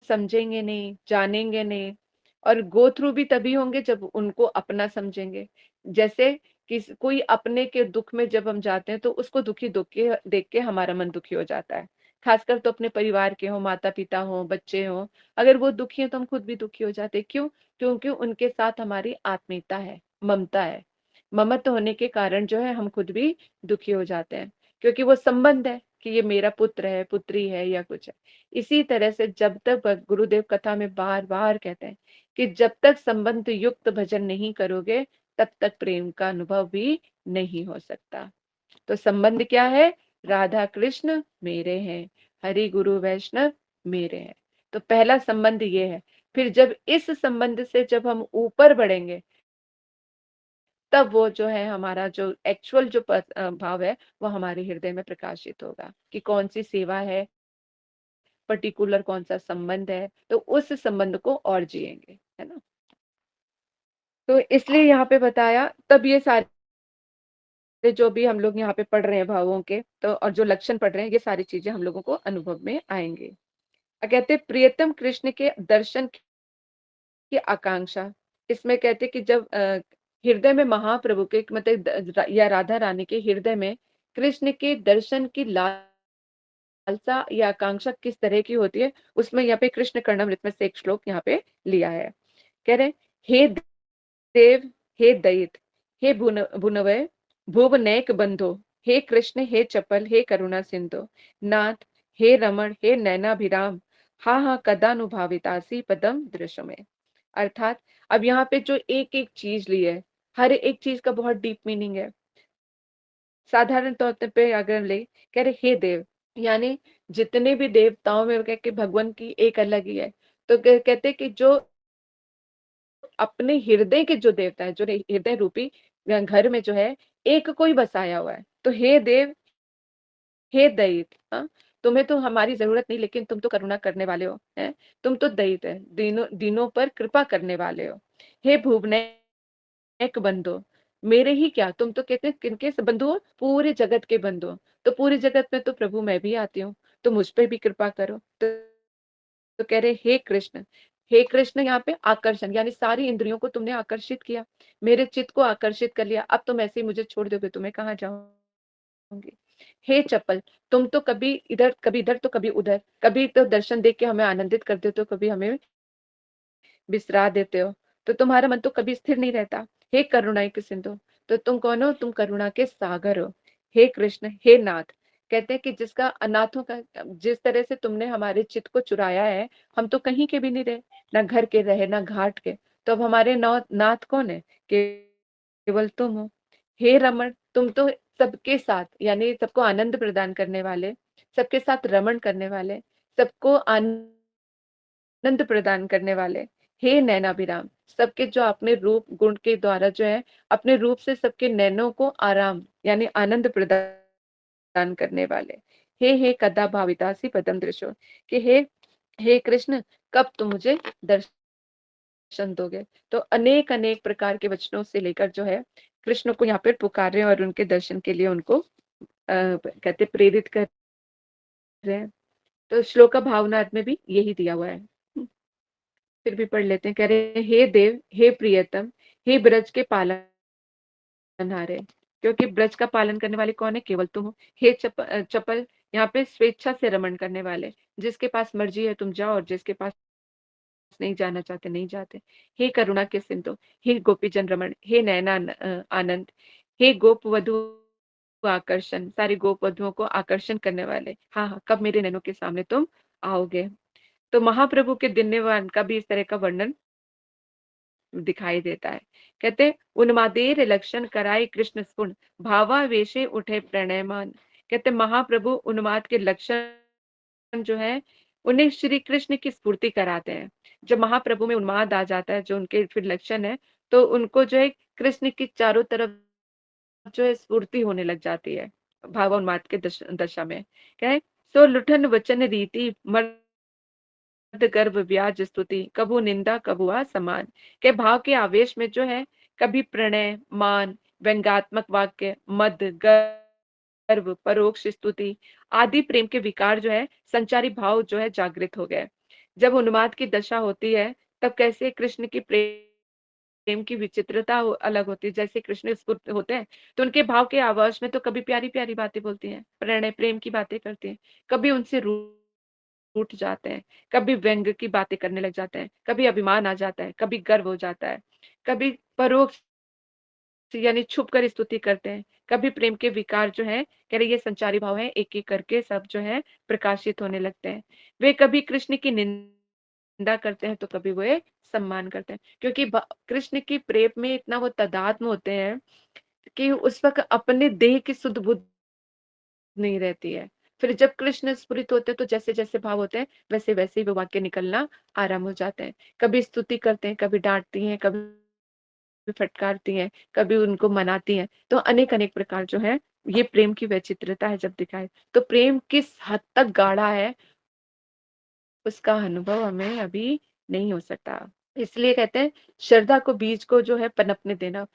समझेंगे नहीं, जानेंगे नहीं, और गो थ्रू भी तभी होंगे जब उनको अपना समझेंगे। जैसे कोई अपने के दुख में जब हम जाते हैं तो उसको दुखी देख के हमारा मन दुखी हो जाता है। खासकर तो अपने परिवार के हों, माता-पिता हों, बच्चे हों, अगर वो दुखी हैं तो हम खुद भी दुखी हो जाते हैं। क्यों? क्योंकि उनके साथ हमारी आत्मीयता है, ममता है। ममत्व होने के कारण जो है हम खुद भी दुखी हो जाते हैं, क्योंकि वो संबंध है कि ये मेरा पुत्र है, पुत्री है या कुछ है। इसी तरह से जब तक गुरुदेव कथा में बार-बार कहते हैं कि जब तक संबंध युक्त भजन नहीं करोगे, तब तक प्रेम का अनुभव भी नहीं हो सकता। तो संबंध क्या है? राधा कृष्ण मेरे हैं, हरि गुरु वैष्णव मेरे हैं। तो पहला संबंध ये है। फिर जब इस संबंध से जब हम ऊपर बढ़ेंगे, तब वो जो है हमारा जो एक्चुअल जो भाव है, वो हमारे हृदय में प्रकाशित होगा कि कौन सी सेवा है, पर्टिकुलर कौन सा संबंध है, तो उस संबंध को और जिएंगे, है ना? तो इसलिए यहाँ पे बताया, तब ये सारे जो भी हम लोग यहाँ पे पढ़ रहे हैं भावों के, तो और जो लक्षण पढ़ रहे हैं, ये सारी चीजें हम लोगों को अनुभव में आएंगे। कहते हैं प्रियतम कृष्ण के दर्शन की आकांक्षा। इसमें कहते हैं कि जब हृदय में महाप्रभु के मतलब या राधा रानी के हृदय में कृष्ण के दर्शन की लालसा या आकांक्षा किस तरह की होती है, उसमें यहाँ पे कृष्ण कर्णमृत में से एक श्लोक यहाँ पे लिया है। कह रहे हैं, हे देव, हे दयित, हे भुनवै, भुवनैक बंधो, हे कृष्ण, हे चपल, हे करुणा सिंधु, नाथ, हे रमण, हे नैनाभिराम, हा हा कदानुभावितासी पदम दृश्य में। अर्थात अब यहाँ पे जो एक एक चीज ली है, हर एक चीज का बहुत डीप मीनिंग है। साधारण तौर पे अगर ले, कह रहे हे देव, यानी जितने भी देवताओं में कह के भगवान की एक अलग ही है। तो कहते कि जो अपने हृदय के जो देवता है, जो हृदय रूपी घर में जो है, एक कोई बसाया हुआ है। तो हे देव, हे दयित, हाँ, तुम्हें तो हमारी जरूरत नहीं, लेकिन तुम तो करुणा करने वाले हो, हैं? तुम तो दयित है, दीनों पर कृपा करने वाले हो। हे भुवनैक बंधो, मेरे ही क्या, तुम तो कहते हैं किनके बंधु हो? पूरे जगत के बंधु हो। तो पूरे जगत में तो प्रभु मैं भी आती हूँ, तो मुझ पे भी कृपा करो। तो कह रहे हे कृष्ण, हे कृष्ण, यहाँ पे आकर्षण, यानी सारी इंद्रियों को तुमने आकर्षित किया, मेरे चित्त को आकर्षित कर लिया। अब तुम ऐसे ही मुझे छोड़ दोगे तो मैं कहाँ जाऊंगी? हे चपल, तुम तो कभी इधर तो कभी उधर, कभी तो दर्शन देख के हमें आनंदित कर देते हो, कभी हमें बिसरा देते हो, तो तुम्हारा मन तो कभी स्थिर नहीं रहता। हे करुणा के सिंधु, तो तुम कौन हो? तुम करुणा के सागर हो। हे कृष्ण, हे नाथ, कहते हैं कि जिसका अनाथों का, जिस तरह से तुमने हमारे चित्त को चुराया है, हम तो कहीं के भी नहीं रहे, ना घर के रहे, ना घाट के, तो अब हमारे नाथ कौन है? केवल तुम हो। हे रमण, तुम तो सबके साथ, यानी सबको आनंद प्रदान करने वाले, सबके साथ रमण करने वाले, सबको आनंद प्रदान करने वाले, हे नैनाभिराम, सबके जो अपने रूप गुण के द्वारा जो है, अपने रूप से सबके नैनों को आराम यानी आनंद प्रदान करने वाले, हे कदा भावितासी पदम दृशो, कि हे कृष्ण, कब तुम मुझे दर्शन दोगे? तो अनेक अनेक प्रकार के वचनों से लेकर जो है, कृष्ण को यहाँ पे पुकार रहे हैं और उनके दर्शन के लिए उनको कहते प्रेरित कर रहे हैं। तो श्लोक का भावनार्थ में भी यही दिया हुआ है। फिर भी पढ़ लेते हैं। कह रहे हैं, हे देव, हे प्रियतम, हे ब्रज के पालनहारे, क्योंकि ब्रज का पालन करने वाले कौन है? केवल तुम हो। हे चपल, यहाँ पे स्वेच्छा से रमण करने वाले, जिसके पास मर्जी है तुम जाओ, और जिसके पास नहीं जाना चाहते नहीं जाते। हे करुणा के सिंधु, हे गोपी जन रमण, हे नैना आनंद, हे गोप वधु आकर्षण, सारी गोप वधुओं को आकर्षण करने वाले, हाँ हाँ, कब मेरे नैनों के सामने तुम आओगे? तो महाप्रभु के दिव्यमान का भी इस तरह का वर्णन दिखाई देता है। कहते उन्मादेर लक्षण कराई कृष्ण स्पुन, भावावेशे उठे प्रणयमान। कहते महाप्रभु उन्माद के लक्षण जो है, उन्हें श्री कृष्ण की स्फूर्ति कराते हैं। जब महाप्रभु में उन्माद आ जाता है, जो उनके फिर लक्षण है, तो उनको जो है कृष्ण की चारों तरफ जो है स्फूर्ति होने लग जाती है, भावोन्माद के दशा में। क्या है? सो लुठन वचन रीति गर्भ व्याज स्तुति, कबू निंदा कबू समान, के भाव के आवेश में जो है, कभी प्रणय, मान, व्यंग्यात्मक वाक्य, मद, गर्व, परोक्ष स्तुति आदि प्रेम के विकार जो है, संचारी भाव जो है जागृत हो गए। जब उन्माद की दशा होती है, तब कैसे कृष्ण की प्रेम की विचित्रता अलग होती है। जैसे कृष्ण स्फुट होते हैं, तो उनके भाव के आवाज में तो कभी प्यारी-प्यारी बातें बोलती हैं, प्रणय प्रेम की बातें करती हैं, कभी उनसे रूठ जाते हैं, कभी व्यंग की बातें करने लग जाते हैं, कभी अभिमान आ जाता है, कभी गर्व हो जाता है, कभी परोक्ष यानी छुप कर स्तुति करते हैं, कभी प्रेम के विकार जो हैं, कह रहे ये संचारी भाव हैं, एक-एक करके सब जो है प्रकाशित होने लगते हैं। वे कभी कृष्ण की निंदा करते हैं, तो कभी वे सम्मान करते हैं, क्योंकि भ कृष्ण की प्रेम में इतना वो तादात्म्य होते हैं कि उस वक़्त अपने देह की सुध बुध नहीं रहती है। फिर जब कृष्ण स्फुरित होते हैं, तो जैसे-जैसे भाव होते हैं, वैसे-वैसे ही वो वाक्य निकलना आरंभ हो जाते हैं। कभी स्तुति करते हैं, कभी डाँटती हैं, कभी फटकारती हैं, कभी उनको मनाती हैं। तो अनेक-अनेक प्रकार जो है, ये प्रेम की वैचित्र्यता है जब दिखाए। तो प्रेम किस हद तक गाढ़ा है, उसका अनुभव हमें अभी नहीं हो सकता। इसलिए कहते हैं, श्रद्धा को बीज को जो है पनपने देना।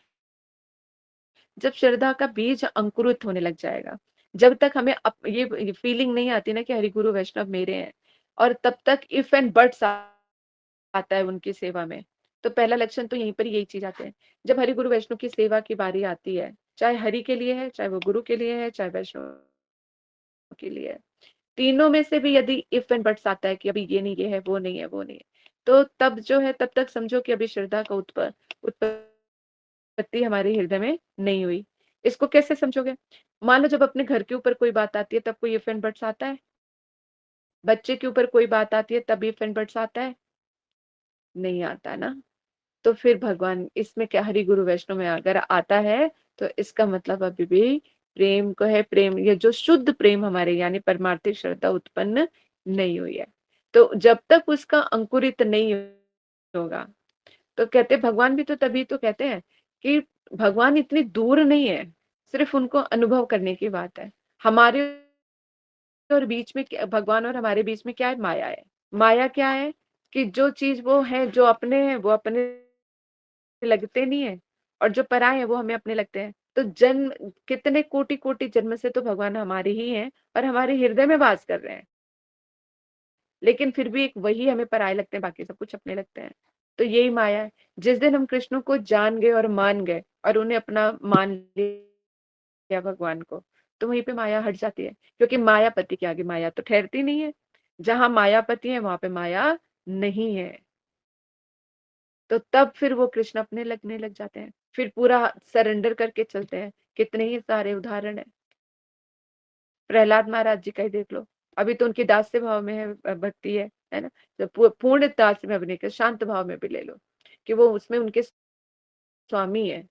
जब श्रद्धा का बीज अंकुरित होने लग जाएगा, जब तक हमें ये फीलिंग नहीं आती ना कि हरि गुरु वैष्णव मेरे हैं, और तब तक इफ एंड बट्स आता है उनकी सेवा में। तो पहला लक्षण तो यहीं पर यही चीज़ आते हैं। जब हरि गुरु वैष्णव की सेवा की बारी आती है, चाहे हरि के लिए है, चाहे वो गुरु के लिए है, चाहे वैष्णव के लिए है। तीनों में से भी यदि इफ एंड बट्स आता है कि अभी ये नहीं, ये है, वो नहीं है, वो नहीं है, तो तब जो है तब तक समझो कि अभी श्रद्धा का उत्पत्ति हमारे हृदय में नहीं हुई। इसको कैसे समझोगे? मान लो जब अपने घर के ऊपर कोई बात आती है, तब कोई इफ एंड बट्स आता है? बच्चे के ऊपर कोई बात आती है, तब इफ एंड बट्स आता है? नहीं आता ना। तो फिर भगवान इसमें क्या हरि गुरु वैष्णव में अगर आता है, तो इसका मतलब अभी भी प्रेम को है, प्रेम ये जो शुद्ध प्रेम हमारे यानी परमार्थिक श्रद्धा उत्पन्न नहीं हुई है। तो जब तक उसका अंकुरित नहीं होगा, तो कहते भगवान भी तो तभी तो कहते हैं कि भगवान इतनी दूर नहीं है, सिर्फ उनको अनुभव करने की बात है। हमारे और बीच में भगवान और हमारे बीच में क्या है? माया है। माया क्या है? कि जो चीज़ वो है, जो अपने हैं, वो अपने लगते नहीं है, और जो पराये हैं वो हमें अपने लगते हैं। तो जन्म कितने कोटि-कोटि जन्म से तो भगवान हमारे ही हैं और हमारे हृदय में वास कर रहे हैं। लेकिन फिर भी एक वही हमें पराये लगते हैं, बाकी सब कुछ अपने लगते हैं। तो यही माया है। जिस दिन हम कृष्ण को जान गए और मान गए और उन्हें अपना मान लिया भगवान को, तो वहीं पे माया हट जाती है। क्योंकि मायापति के आगे माया तो ठहरती नहीं है। जहाँ मायापति है, वहाँ पे माया नहीं है। तो तब फिर वो कृष्ण अपने लगने लग जाते हैं। फिर पूरा सरेंडर करके चलते हैं। कितने ही सारे उदाहरण हैं। प्रहलाद महाराज जी का ही देख लो। अभी तो उनकी दास्य भाव में है भक्ति है ना? तो पूर्ण दास्य में अभिनय कर शांत भाव में भी ले लो, कि वो उसमें उनके स्वामी है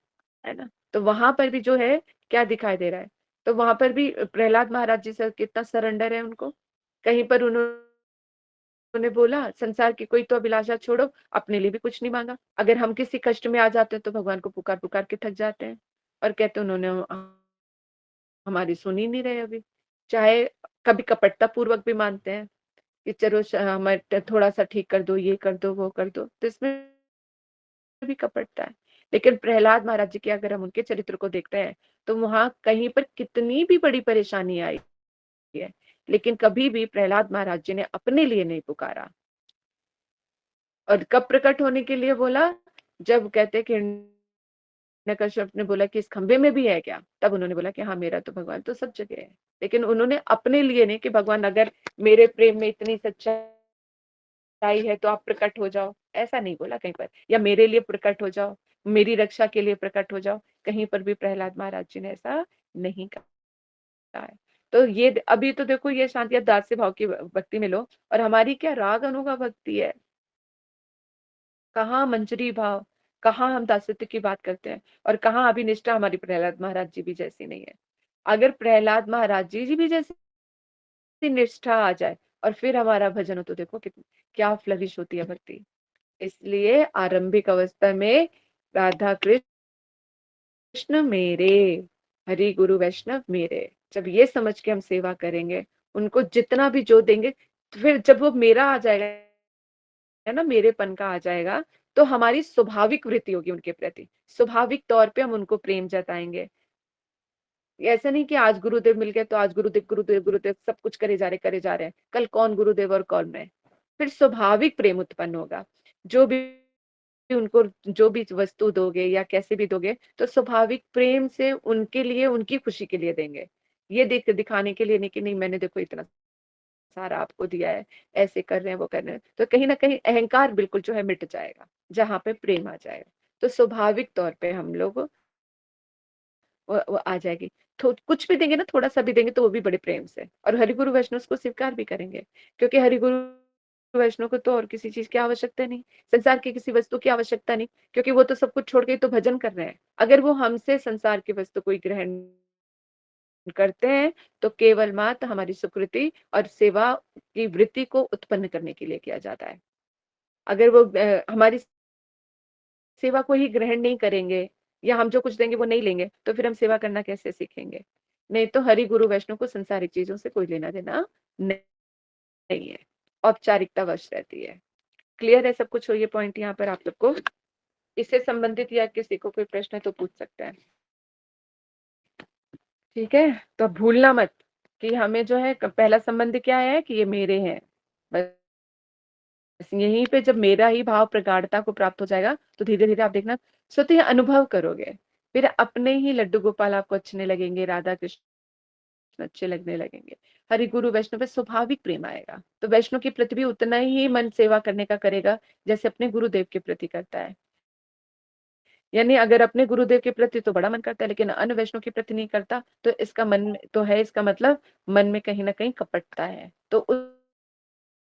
ना? तो वहाँ पर भी जो है क्या दिखाई दे रहा है? तो वहाँ पर भी प्रहलाद महाराज जी से कितना सरेंडर है उनको। कहीं पर उन्होंने बोला संसार की कोई तो अभिलाषा छोड़ो, अपने लिए भी कुछ नहीं माँगा। अगर हम किसी कष्ट में आ जाते हैं तो भगवान को पुकार-पुकार के थक जाते हैं और कहते हैं उन्होंने हमारी सुन ही नहीं रहे अभी। चाहे कभी कपटता पूर्वक भी मानते हैं कि चलो हमें थोड़ा-सा ठीक कर दो, ये कर दो, वो कर दो, तो इसमें भी कपटता है। लेकिन प्रहलाद महाराज जी के अगर हम उनके चरित्र को देखते हैं, तो वहाँ कहीं पर कितनी भी बड़ी परेशानी आई है, लेकिन कभी भी प्रहलाद महाराज जी ने अपने लिए नहीं पुकारा। और कब प्रकट होने के लिए बोला? जब कहते हैं कि हिरण्यकश्यप ने बोला कि इस खंभे में भी है क्या? तब उन्होंने बोला कि हाँ, मेरा तो भगवान तो सब जगह है। लेकिन उन्होंने अपने लिए नहीं कि भगवान अगर मेरे प्रेम में इतनी सच्चाई है तो आप प्रकट हो जाओ, ऐसा नहीं बोला कहीं पर, या मेरे लिए प्रकट हो जाओ, मेरी रक्षा के लिए प्रकट हो जाओ, कहीं पर भी प्रहलाद महाराज जी ने ऐसा नहीं कहा है। तो ये अभी तो देखो ये शांति आप दास्य भाव की भक्ति में लो, और हमारी क्या राग अनुगा भक्ति है। कहाँ मंजरी भाव, कहाँ हम दासत्व की बात करते हैं, और कहाँ अभी निष्ठा हमारी प्रहलाद महाराज जी भी जैसी नहीं है। अगर प्रहलाद महाराज जी भी जैसी निष्ठा आ जाए और फिर हमारा भजन हो, तो देखो कितनी क्या फ्लरिश होती है भक्ति। इसलिए आरंभिक अवस्था में राधा कृष्ण मेरे, हरि गुरु वैष्णव मेरे, जब ये समझ के हम सेवा करेंगे, उनको जितना भी जो देंगे, फिर जब वो मेरा आ जाएगा, है ना, मेरेपन का आ जाएगा, तो हमारी स्वाभाविक वृत्ति होगी उनके प्रति। स्वाभाविक तौर पे हम उनको प्रेम जताएँगे। ऐसा नहीं कि आज गुरुदेव मिल गए तो आज गुरुदेव, गुरुदेव, गुरुदेव सब कुछ करे जा रहे हैं। कल कौन गुरुदेव और कौन मैं। फिर स्वाभाविक प्रेम उत्पन्न होगा। जो भी उनको जो भी वस्तु दोगे या कैसे भी दोगे, तो स्वाभाविक प्रेम से उनके लिए, उनकी खुशी के लिए देंगे। ये दिखाने के लिए नहीं कि नहीं मैंने देखो इतना सारा आपको दिया है, ऐसे कर रहे हैं, वो कर रहे हैं। तो कहीं न कहीं अहंकार बिल्कुल जो है मिट जाएगा, जहाँ पे प्रेम आ जाएगा। तो स्वाभाविक तौर पे हम लोग वो आ जाएगी। थो कुछ भी देंगे ना, थोड़ा-सा भी देंगे तो वो भी बड़े प्रेम से, और हरि-गुरु वैष्णव उसको स्वीकार भी करेंगे। क्योंकि हरि-गुरु वैष्णव को तो और किसी चीज़ की आवश्यकता नहीं, संसार की किसी वस्तु की आवश्यकता नहीं, क्योंकि वो तो सब कुछ छोड़ के तो भजन कर रहे हैं। अगर वो हमसे संसार की वस्तु कोई ग्रहण करते हैं, तो केवल मात्र हमारी सुकृति और सेवा की वृत्ति को उत्पन्न करने के लिए किया जाता है। अगर वो हमारी सेवा को ही ग्रहण नहीं करेंगे या हम जो कुछ देंगे वो नहीं लेंगे, तो फिर हम सेवा करना कैसे सीखेंगे? नहीं तो हरि, गुरु, वैष्णव को सांसारिक चीज़ों से कोई लेना-देना नहीं है। औपचारिकता वश रहती है। क्लियर है सब कुछ? हो ये पॉइंट यहाँ पर आप सबको? इससे संबंधित या किसी को कोई प्रश्न है तो पूछ सकते हैं। ठीक है? तो भूलना मत कि हमें जो है पहला संबंध क्या है कि ये मेरे हैं। बस यहीं पे जब मेरा ही भाव प्रगाढ़ता को प्राप्त हो जाएगा, तो धीरे-धीरे आप देखना स्वतः अनुभव करोगे। फिर अपने ही लड्डू गोपाल आपको अच्छे लगेंगे, राधा कृष्ण अच्छे लगने लगेंगे। हरि, गुरु, वैष्णव पे स्वाभाविक प्रेम आएगा। तो वैष्णव के प्रति भी उतना ही मन सेवा करने का करेगा, जैसे अपने गुरुदेव के प्रति करता है। यानी अगर अपने गुरुदेव के प्रति तो बड़ा मन करता है, लेकिन अन्य वैष्णव के प्रति नहीं करता, तो इसका मन में तो है, इसका मतलब मन में कहीं न कहीं कपटता है। तो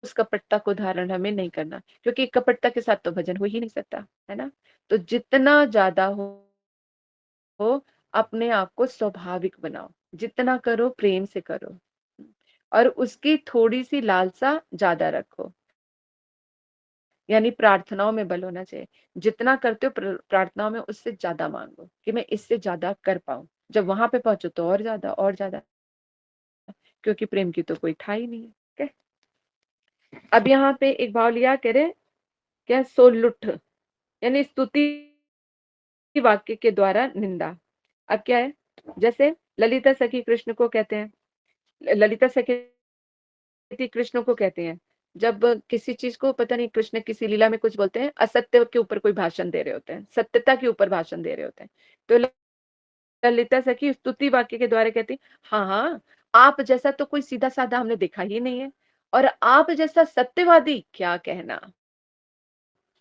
उस कपटता को धारण हमें नहीं करना, क्योंकि कपटता के साथ तो भजन हो ही नहीं सकता, है ना? तो जितना ज़्यादा हो अपने आप को स्वाभाविक बनाओ, जितना करो प्रेम से करो, और उसकी थोड़ी-सी लालसा ज़्यादा रखो। यानी प्रार्थनाओं में बल होना चाहिए। जितना करते हो प्रार्थनाओं में उससे ज़्यादा माँगो कि मैं इससे ज़्यादा कर पाऊँ। जब वहाँ पे पहुँचो तो और ज़्यादा, क्योंकि प्रेम की तो कोई था ही नहीं है। ठीक है? अब यहाँ पे एक भाव लिया, कह रहे क्या, सोलुठ यानी स्तुति वाक्य के द्वारा निंदा। अब क्या है? जैसे ललिता सखी कृष्ण को कहते हैं, ललिता सखी कृष्ण को कहते हैं। जब किसी चीज़ को पता नहीं, कृष्ण किसी लीला में कुछ बोलते हैं, असत्य के ऊपर कोई भाषण दे रहे होते हैं, सत्यता के ऊपर भाषण दे रहे होते हैं। तो ललिता सखी स्तुति वाक्य के द्वारा कहती, हाँ, हाँ, आप जैसा तो कोई सीधा-साधा हमने देखा ही नहीं है, और आप जैसा सत्यवादी क्या कहना।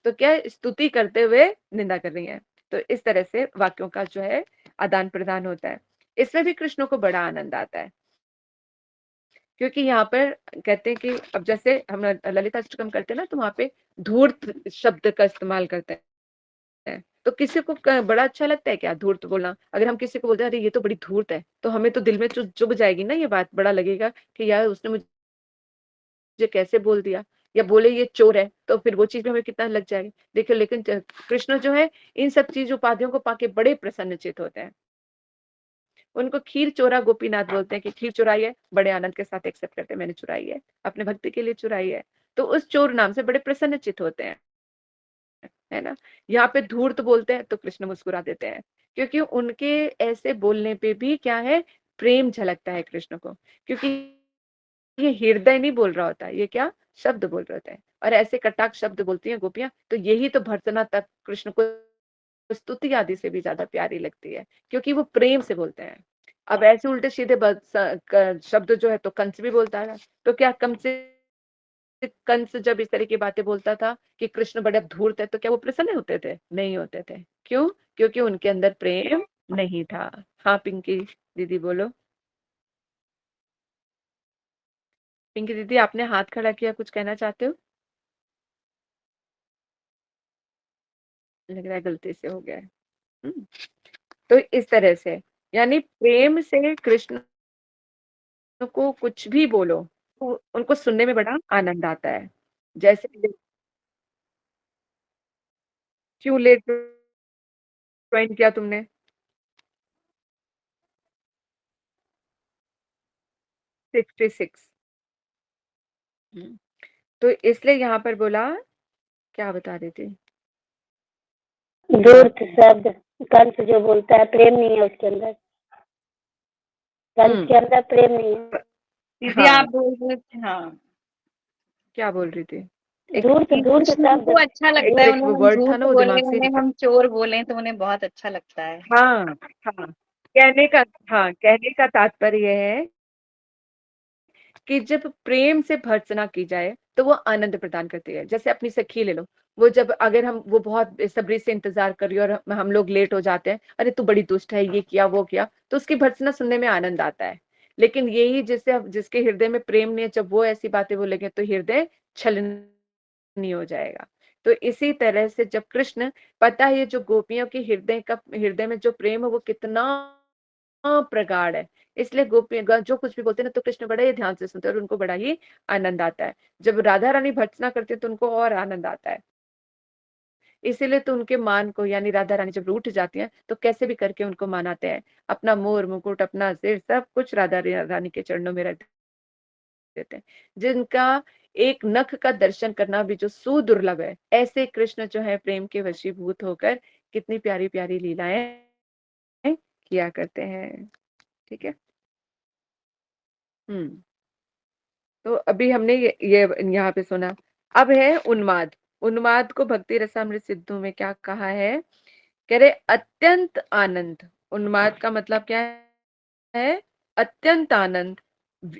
तो क्या है, स्तुति करते हुए निंदा कर रही हैं। तो इस तरह से वाक्यों का जो है आदान-प्रदान होता है। इसमें भी कृष्ण को बड़ा आनंद आता है। क्योंकि यहाँ पर कहते हैं कि अब जैसे हम ललिताष्टकम करते हैं ना, तो वहाँ पे धूर्त शब्द का इस्तेमाल करते हैं। तो किसी को बड़ा अच्छा लगता है क्या धूर्त बोलना? अगर हम किसी को बोलते हैं अरे ये तो बड़ी धूर्त है, तो हमें तो दिल में चुभ जाएगी ना ये बात, बड़ा लगेगा कि यार उसने मुझे कैसे बोल दिया, या बोले ये चोर है, तो फिर वो चीज़ भी हमें कितना लग जाएगी। देखिए, लेकिन कृष्ण जो है इन सब चीज़ उपाधियों को पाके बड़े प्रसन्नचित्त होते हैं। उनको खीर चोरा गोपीनाथ बोलते हैं कि खीर चुराई है, बड़े आनंद के साथ एक्सेप्ट करते हैं, मैंने चुराई है, अपने भक्ति के लिए चुराई है। तो उस चोर नाम से बड़े प्रसन्नचित्त होते हैं, है ना? यहाँ पे धूर्त बोलते हैं तो कृष्ण मुस्कुरा देते हैं, क्योंकि उनके ऐसे बोलने पे भी क्या है, प्रेम झलकता है कृष्ण को। क्योंकि ये हृदय नहीं बोल रहा होता है, ये क्या शब्द बोल रहे होते हैं, और ऐसे कटाक्ष शब्द बोलती हैं गोपियाँ, तो यही तो भर्त्सना तक कृष्ण को स्तुति आदि से भी ज़्यादा प्यारी लगती है, क्योंकि वो प्रेम से बोलते हैं। अब ऐसे उल्टे-सीधे शब्द जो है तो कंस भी बोलता है, तो क्या कंस जब इस तरह की बातें बोलता था कि कृष्ण बड़े धूर्त है, तो क्या वो प्रसन्न होते थे? नहीं होते थे। क्यों? क्योंकि उनके अंदर प्रेम नहीं था। हाँ, पिंकी दीदी बोलो। पिंकी दीदी आपने हाथ खड़ा किया, कुछ कहना चाहते हो? लग रहा है गलती से हो गया है। हुँ, तो इस तरह से यानी प्रेम से कृष्ण को कुछ भी बोलो, तो उनको सुनने में बड़ा आनंद आता है। जैसे क्यों लेट जॉइन किया तुमने? 66। हुँ, तो इसलिए यहाँ पर बोला, क्या बता रही थी? धूर्त शब्द, कंस जो बोलता है प्रेम नहीं है उसके अंदर, कंस हुँ, के अंदर प्रेम नहीं है। दीदी हाँ, आप बोल रहे थे, हाँ क्या बोल रही थी? एक दूर से कृष्ण सब को अच्छा लगता और है, एक उन्हें हम वर्ड था झूठ ना, वो बोले, दिमाग से ही उन्हें निकल। हम चोर बोले तो उन्हें बहुत अच्छा लगता है। हाँ, हाँ। कहने का तात्पर्य है कि जब प्रेम से भर्त्सना की जाए तो वो आनंद प्रदान करती है। जैसे अपनी सखी ले लो, वो जब अगर वो बहुत बेसब्री से इंतजार कर रही है और हम लोग लेट हो जाते हैं, अरे तू बड़ी दुष्ट है, ये किया वो किया, तो उसकी भर्त्सना सुनने में आनंद आता है। लेकिन यही जिसके हृदय में प्रेम नहीं है, जब वो ऐसी बातें बोलेंगे तो हृदय छलनी हो जाएगा। तो इसी तरह से जब कृष्ण, पता है ये जो गोपियों के हृदय में जो प्रेम है वो कितना प्रगाढ़ है, इसलिए गोपी जो कुछ भी बोलते हैं ना तो कृष्ण बड़े ही ध्यान से सुनते हैं और उनको बड़ा ही आनंद आता है। जब राधा रानी भर्त्सना करती है तो उनको और आनंद आता है। इसीलिए तो उनके मान को, यानी राधा रानी जब रूठ जाती हैं तो कैसे भी करके उनको मनाते हैं, अपना मोर मुकुट, अपना सिर, सब कुछ राधा रानी के चरणों में रख देते हैं। जिनका एक नख का दर्शन करना भी जो सुदुर्लभ है, ऐसे कृष्ण जो है प्रेम के वशीभूत होकर कितनी प्यारी प्यारी लीलाएं किया करते हैं। ठीक है। हम्म। तो अभी हमने ये यहाँ पे सुना। अब है उन्माद। उन्माद को भक्ति रसामृत सिद्धों में क्या कहा है? कह रहे अत्यंत आनंद। उन्माद का मतलब क्या है? अत्यंत आनंद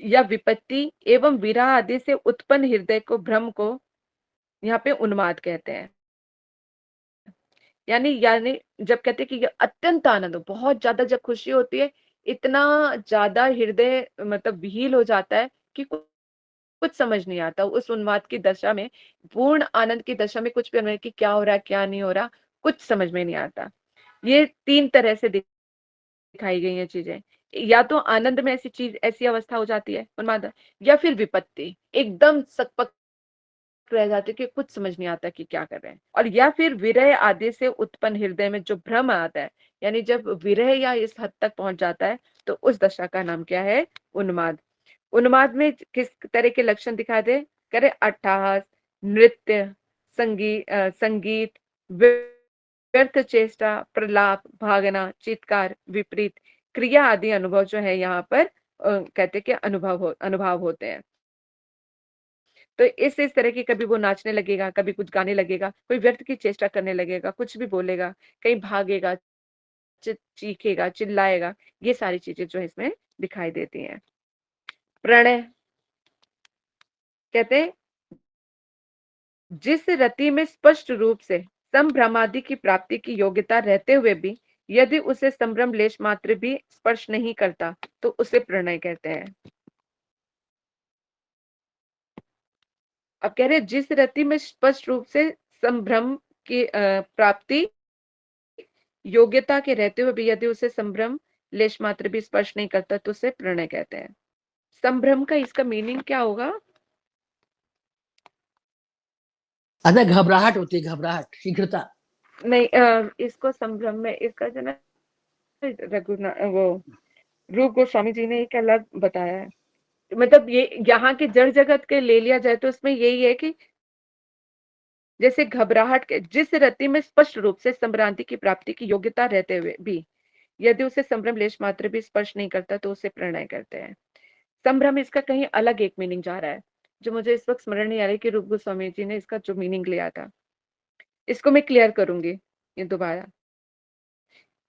या विपत्ति एवं विरह आदि से उत्पन्न हृदय को, भ्रम को यहाँ पे उन्माद कहते हैं। यानी जब कहते हैं कि ये अत्यंत आनंद हो, बहुत ज्यादा जब खुशी होती है, इतना ज्यादा हृदय मतलब विहील हो जाता है कि कुछ समझ नहीं आता। उस उन्माद की दशा में, पूर्ण आनंद की दशा में कुछ भी नहीं कि क्या हो रहा है क्या नहीं हो रहा, कुछ समझ में नहीं आता। ये 3 तरह से दिखाई गई हैं चीजें। या तो आनंद में ऐसी अवस्था हो जाती है उन्माद, या फिर विपत्ति, एकदम सकपक रह जाते कि कुछ समझ नहीं आता कि क्या कर रहे हैं। और या फिर विरह आदि से उत्पन्न हृदय में जो भ्रम आता है, यानी जब विरह या इस हद तक पहुंच जाता है तो उस दशा का नाम क्या है? उन्माद। उन्माद में किस तरह के लक्षण दिखाई दे? करे अट्टहास, नृत्य, संगीत, व्यर्थ चेष्टा, प्रलाप, भागना, चित्कार, विपरीत क्रिया आदि अनुभव जो है यहाँ पर कहते कि अनुभव होते हैं। तो इस तरह की, कभी वो नाचने लगेगा, कभी कुछ गाने लगेगा, कोई व्यर्थ की चेष्टा करने लगेगा, कुछ भी बोलेगा, कहीं भागेगा, चीखेगा, चिल्लाएगा, ये सारी चीजें जो है इसमें दिखाई देती हैं। प्रणय कहते हैं जिस रति में स्पष्ट रूप से संभ्रमादि की प्राप्ति की योग्यता रहते हुए भी यदि उसे संभ्रम लेश मात्र भी स्पर्श नहीं करता तो उसे प्रणय कहते हैं। अब कह रहे जिस रति में स्पष्ट रूप से संभ्रम की प्राप्ति योग्यता के रहते हुए भी यदि उसे संभ्रम लेश मात्र भी स्पर्श नहीं करता तो उसे प्रणय कहते हैं। संभ्रम का इसका मीनिंग क्या होगा? अगर घबराहट होती है, घबराहट, शीघ्रता। नहीं, इसको संभ्रम में इसका जो ना रघुनाथ वो रूप गोस्वामी जी ने एक अलग बताया है। मतलब ये यहाँ के जड़ जगत के ले लिया जाए तो उसमें यही है कि जैसे घबराहट के जिस रति में स्पष्ट रूप से संभ्रांति की प्राप्ति की योग्यता रहते हुए भी यदि उसे संभ्रम लेश मात्र भी स्पर्श नहीं करता तो उसे प्रणय करते हैं। संभ्रम इसका कहीं अलग एक मीनिंग जा रहा है जो मुझे इस वक्त स्मरण नहीं आ रही कि रूप गोस्वामी जी ने इसका जो मीनिंग लिया था। इसको मैं क्लियर करूंगी ये दोबारा।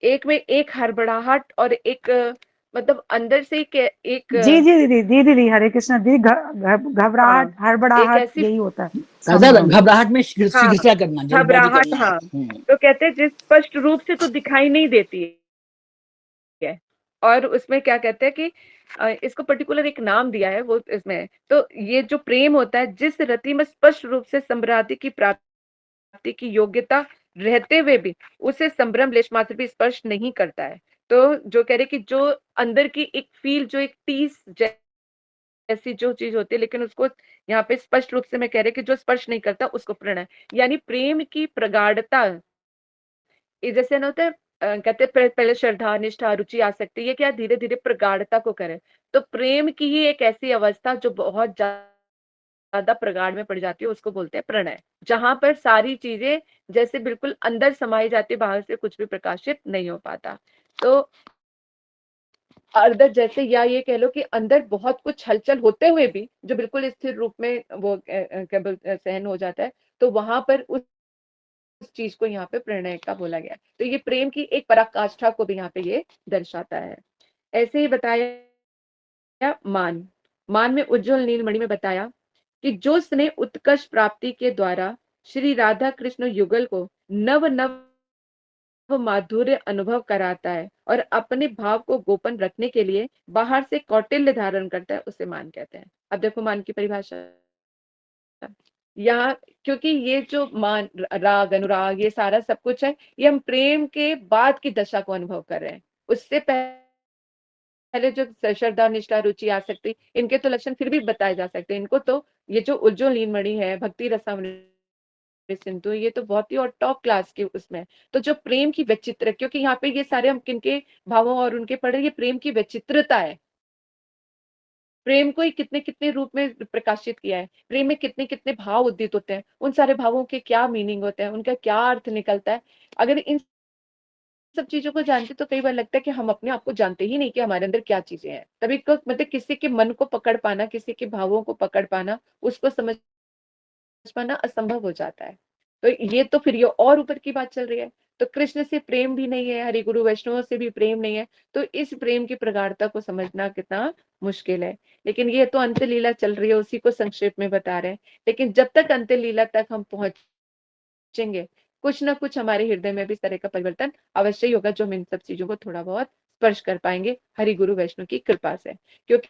एक में एक हड़बड़ाहट और एक मतलब अंदर से एक जी जी दीदी, जी दीदी, हरे कृष्ण दीदी। घबराहट, हाँ, एक हड़बड़ाहट ऐसी यही होता है दादा संभ्रम। घबराहट में हाँ, शीघ्रता करना, जल्दबाजी घबराहट, करना। हाँ। तो कहते हैं जिस स्पष्ट रूप से तो दिखाई नहीं देती है। और उसमें क्या कहते हैं कि इसको पर्टिकुलर एक नाम दिया है वो इसमें। तो ये जो प्रेम होता है जिस रति में स्पष्ट रूप से संभ्रांति की प्राप्ति की योग्यता रहते हुए भी उसे संभ्रम लेश मात्र भी स्पर्श नहीं करता है। तो जो कह रहे कि जो अंदर की एक फील, जो एक टीस ऐसी जो चीज होती है, लेकिन उसको यहाँ पे स्पष्ट रूप से मैं कह रही कि जो स्पर्श नहीं करता उसको प्रणय, यानी प्रेम की प्रगाढ़ता। ये जैसे ना होता है कहते हैं पहले श्रद्धा, निष्ठा, रुचि, आसक्ति, ये क्या धीरे धीरे प्रगाढ़ता को करे। तो प्रेम की ही एक ऐसी अवस्था जो बहुत ज्यादा प्रगाढ़ में पड़ जाती है उसको बोलते हैं प्रणय, जहां पर सारी चीजें जैसे बिल्कुल अंदर समाई जाती है, बाहर से कुछ भी प्रकाशित नहीं हो पाता। तो अर्ध जैसे, या ये कह लो कि अंदर बहुत कुछ हलचल होते हुए भी जो बिल्कुल स्थिर रूप में वो केवल सहन हो जाता है, तो वहां पर उस चीज को यहाँ पे प्रणय का बोला गया। तो ये प्रेम की एक पराकाष्ठा को भी यहाँ पे ये दर्शाता है। ऐसे ही बताया मान। मान में उज्ज्वल नीलमणि में बताया कि जो स्नेह उत्कर्ष प्राप्ति के द्वारा श्री राधा कृष्ण युगल को नव नव माधुर्य अनुभव कराता है और अपने भाव को गोपन रखने के लिए बाहर से कौटिल्य धारण करता है, उसे मान कहते हैं। अब देखो मान की परिभाषा यहाँ, क्योंकि ये जो मान, राग, अनुराग, ये सारा सब कुछ है, ये हम प्रेम के बाद की दशा को अनुभव कर रहे हैं। उससे पहले जो श्रद्धा, निष्ठा, रुचि, आसक्ति, इनके तो लक्षण फिर भी बताए जा सकते हैं। इनको तो ये जो उज्ज्वल नीलमणि है, भक्ति रसामृत सिंधु, ये तो बहुत ही और टॉप क्लास की उसमें। तो जो प्रेम की विचित्र, क्योंकि यहाँ पे ये सारे हम किनके भावों और उनके पढ़े, ये प्रेम की विचित्रता है। प्रेम को ही कितने कितने रूप में प्रकाशित किया है, प्रेम में कितने कितने भाव उद्दीत होते हैं, उन सारे भावों के क्या मीनिंग होते हैं, उनका क्या अर्थ निकलता है। अगर इन सब चीजों को जानते तो कई बार लगता है कि हम अपने आप को जानते ही नहीं कि हमारे अंदर क्या चीजें हैं। तभी को मतलब किसी के मन को पकड़ पाना, किसी के भावों को पकड़ पाना, उसको समझ पाना असंभव हो जाता है। तो ये तो फिर ये और ऊपर की बात चल रही है। तो कृष्ण से प्रेम भी नहीं है, हरि गुरु वैष्णव से भी प्रेम नहीं है, तो इस प्रेम की प्रगाढ़ता को समझना कितना मुश्किल है। लेकिन ये तो अंत लीला चल रही है, उसी को संक्षेप में बता रहे हैं। लेकिन जब तक अंत लीला तक हम पहुंचेंगे, कुछ ना कुछ हमारे हृदय में भी इस तरह का परिवर्तन अवश्य ही होगा, जो हम इन सब चीजों को थोड़ा बहुत स्पर्श कर पाएंगे हरि गुरु वैष्णव की कृपा से। क्योंकि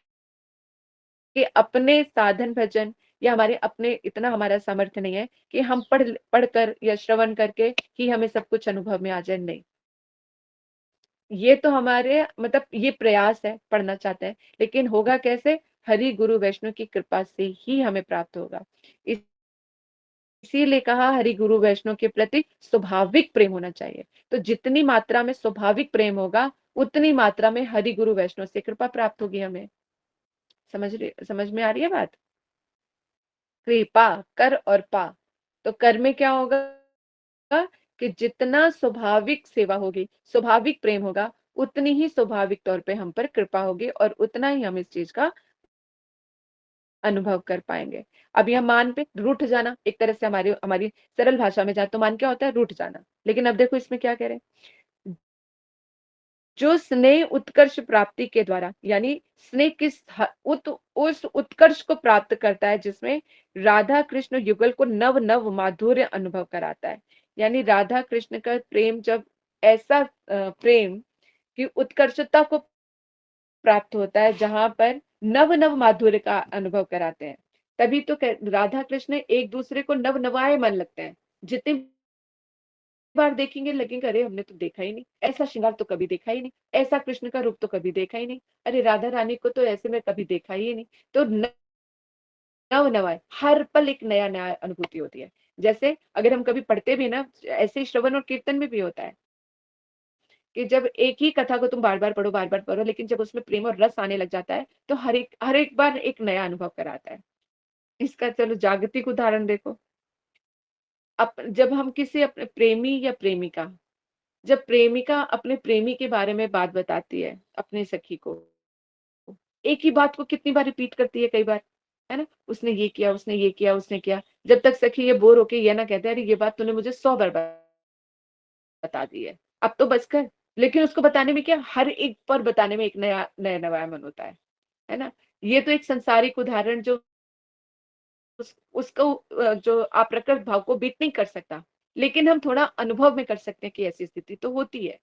कि अपने साधन भजन या हमारे अपने इतना हमारा सामर्थ्य नहीं है कि हम पढ़कर या श्रवण करके ही हमें सब कुछ अनुभव में आ जाए। नहीं, ये तो हमारे मतलब ये प्रयास है, पढ़ना चाहते हैं, लेकिन होगा कैसे? हरि गुरु वैष्णव की कृपा से ही हमें प्राप्त होगा। इसीलिए कहा हरि गुरु वैष्णव के प्रति स्वाभाविक प्रेम होना चाहिए। तो जितनी मात्रा में स्वाभाविक प्रेम होगा, उतनी मात्रा में हरि गुरु वैष्णव से कृपा प्राप्त होगी हमें। समझ में आ रही है बात? कृपा, कर और पा। तो कर में क्या होगा कि जितना स्वाभाविक सेवा होगी, स्वाभाविक प्रेम होगा, उतनी ही स्वाभाविक तौर पे हम पर कृपा होगी और उतना ही हम इस चीज का अनुभव कर पाएंगे। अब यह मान पे रूठ जाना, एक तरह से हमारी हमारी सरल भाषा में जाए तो मान क्या होता है? रूठ जाना। लेकिन अब देखो इसमें क्या कह रहे हैं, जो स्नेह उत्कर्ष प्राप्ति के द्वारा, यानी स्नेह उस उत्कर्ष को प्राप्त करता है जिसमें राधा कृष्ण युगल को नव नव माधुर्य अनुभव कराता है। यानी राधा कृष्ण का प्रेम जब ऐसा प्रेम की उत्कर्षता को प्राप्त होता है, जहां पर नव नव माधुर्य का अनुभव कराते हैं, तभी तो राधा कृष्ण एक दूसरे को नव नवाए मन लगते हैं। जितनी बार देखेंगे लगेगा अरे हमने तो देखा ही नहीं, ऐसा श्रृंगार तो कभी देखा ही नहीं, ऐसा कृष्ण का रूप तो कभी देखा ही नहीं, अरे राधा रानी को तो ऐसे में कभी देखा ही नहीं। तो नव नवाए, हर पल एक नया नया अनुभूति होती है। जैसे अगर हम कभी पढ़ते भी ना, ऐसे ही श्रवण और कीर्तन में भी होता है कि जब एक ही कथा को तुम बार बार पढ़ो, लेकिन जब उसमें प्रेम और रस आने लग जाता है तो हर एक बार एक नया अनुभव कराता है। इसका चलो जागतिक उदाहरण देखो। जब हम किसी अपने प्रेमी या प्रेमिका, जब प्रेमिका अपने प्रेमी के बारे में बात बताती है अपने सखी को, एक ही बात को कितनी बार रिपीट करती है, कई बार, है ना? उसने ये किया, उसने ये किया, उसने किया, जब तक सखी ये बोर होके ये ना कहते अरे ये बात तूने मुझे 100 बार बता दी है, अब तो बस कर। लेकिन उसको बताने में क्या, हर एक पर बताने में एक नया नया नया मन होता है ना? ये तो एक संसारिक उदाहरण जो उसको जो अप्रकट भाव को बीट नहीं कर सकता, लेकिन हम थोड़ा अनुभव में कर सकते हैं कि ऐसी स्थिति तो होती है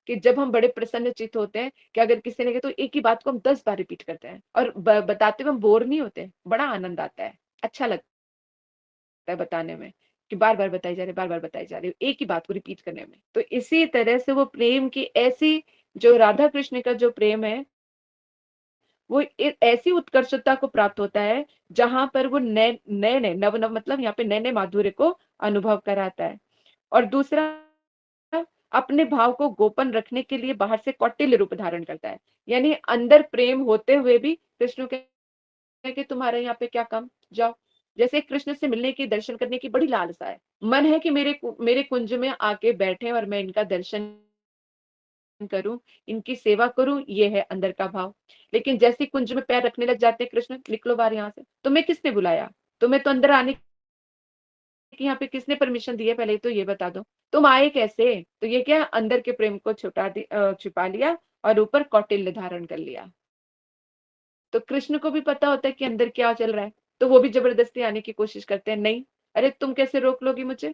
कि जब हम बड़े प्रसन्न चित्त होते हैं कि अगर किसी ने कहा तो एक ही बात को हम 10 बार रिपीट करते हैं और बताते हुए हम बोर नहीं होते, बड़ा आनंद आता है, अच्छा लगता है बताने में कि बार बार बताई जा रही, बार बार बताई जा रही, एक ही बात को रिपीट करने में। तो इसी तरह से वो प्रेम की ऐसी, जो राधा कृष्ण का जो प्रेम है, वो ऐसी उत्कर्षता को प्राप्त होता है जहां पर वो नए नए नए नव नव मतलब यहाँ पे नए नए माधुर्य को अनुभव कराता है। और दूसरा, अपने भाव को गोपन रखने के लिए बाहर से कौटिल्य रूप धारण करता है। यानी अंदर प्रेम होते हुए भी कृष्ण कहते हैं कि तुम्हारे यहाँ पे क्या काम, जाओ। जैसे कृष्ण से मिलने की, दर्शन करने की बड़ी लालसा है, मन है कि मेरे कुंज में आके बैठे और मैं इनका दर्शन करूं, इनकी सेवा करूं, ये है अंदर का भाव। लेकिन जैसे ही कुंज में पैर रखने लग जाते हैं कृष्ण, निकलो बाहर यहाँ से, तुम्हें किसने बुलाया, तुम्हें तो अंदर आने की यहाँ पे किसने परमिशन दी है, पहले तो ये बता दो, तुम आए कैसे। तो ये क्या, अंदर के प्रेम को छुपा लिया और ऊपर कौटिल्य धारण कर लिया। तो कृष्ण को भी पता होता है कि अंदर क्या चल रहा है, तो वो भी जबरदस्ती आने की कोशिश करते हैं, नहीं, अरे तुम कैसे रोक लोगी मुझे,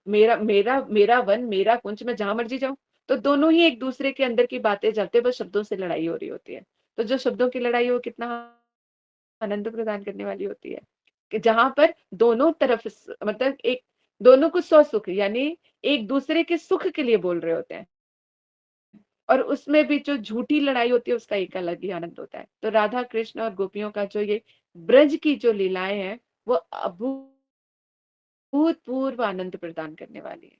मेरा मेरा मेरा वन, मेरा कुंज, मैं जहां मर्जी जाऊं। तो दोनों ही एक दूसरे के अंदर की बातें चलते, बस शब्दों से लड़ाई हो रही होती है। तो जो शब्दों की लड़ाई हो कितना आनंद प्रदान करने वाली होती है, कि जहां पर दोनों तरफ मतलब एक, दोनों को सौ सुख, यानी एक दूसरे के सुख के लिए बोल रहे होते हैं, और उसमें भी जो झूठी लड़ाई होती है उसका एक अलग ही आनंद होता है। तो राधा कृष्ण और गोपियों का जो ये ब्रज की जो लीलाएं हैं, वो अभूतपूर्व आनंद प्रदान करने वाली है।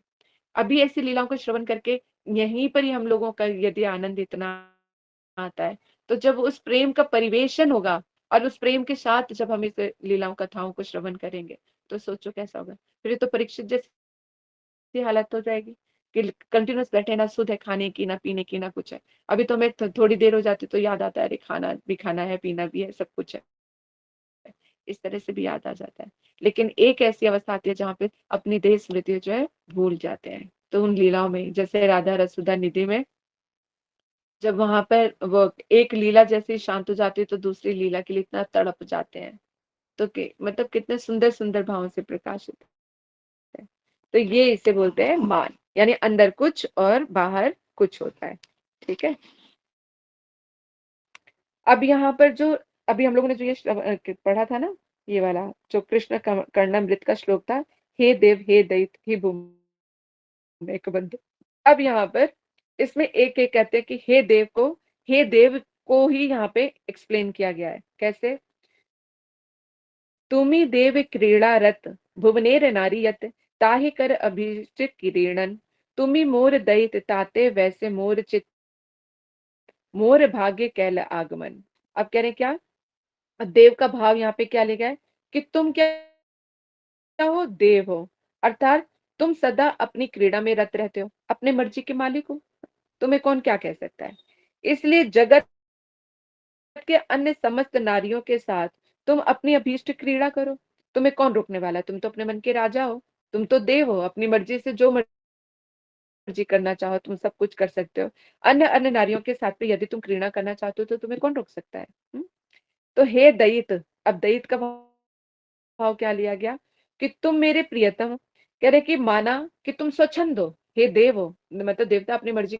अभी ऐसी लीलाओं को श्रवण करके यहीं पर ही हम लोगों का यदि आनंद इतना आता है, तो जब उस प्रेम का परिवेशन होगा और उस प्रेम के साथ जब हम इस लीलाओं कथाओं को श्रवण करेंगे, तो सोचो कैसा होगा। फिर तो परीक्षित जैसी हालत हो जाएगी कि कंटिन्यूस बैठे, ना सुध है खाने की, ना पीने की, ना कुछ है। अभी तो मैं थोड़ी देर हो जाती तो याद आता है, अरे खाना भी खाना है, पीना भी है, सब कुछ है, इस तरह से भी याद आ जाता है। लेकिन एक ऐसी अवस्था आती है जहाँ पे अपनी देह स्मृति जो है भूल जाते हैं। तो उन लीलाओं में, जैसे राधा रसुदा निधि में, जब वहां पर वो एक लीला जैसे शांत हो जाती है तो दूसरी लीला के लिए इतना तड़प जाते हैं। तो मतलब कितने सुंदर सुंदर भावों से प्रकाशित है। तो ये इसे बोलते हैं मान, यानी अंदर कुछ और बाहर कुछ होता है। ठीक है। अब यहाँ पर जो अभी हम लोगों ने जो ये पढ़ा था ना, ये वाला जो कृष्ण कर्णामृत का श्लोक था, हे देव हे दैत हे भूमि एक बंधु। अब यहाँ पर इसमें एक एक कहते हैं कि हे देव को ही यहाँ पे एक्सप्लेन किया गया है। कैसे, तुमी देव क्रीड़ा रत भुवनेर नारियत ताहि कर अभिषेक किरीणन तुमी मोर दैत ताते वैसे मोर चित मोर भाग्य कैल आगमन। अब कह रहे हैं क्या, देव का भाव यहाँ पे क्या ले गया है कि तुम क्या हो, देव हो, अर्थात तुम सदा अपनी क्रीड़ा में रत रहते हो, अपने मर्जी के मालिक हो, तुम्हें कौन क्या कह सकता है। इसलिए जगत के अन्य समस्त नारियों के साथ तुम अपनी अभीष्ट क्रीड़ा करो, तुम्हें कौन रोकने वाला है, तुम तो अपने मन के राजा हो, तुम तो देव हो, अपनी मर्जी से जो मर्जी करना चाहो तुम सब कुछ कर सकते हो। अन्य अन्य नारियों के साथ भी यदि तुम क्रीड़ा करना चाहते हो तो तुम्हें कौन रोक सकता है। तो हे दयित, अब दयित का भाव क्या लिया गया कि तुम मेरे प्रियतम हो। कह रहे कि माना कि तुम स्वच्छंद हो, हे देव हो, मतलब देवता अपनी मर्जी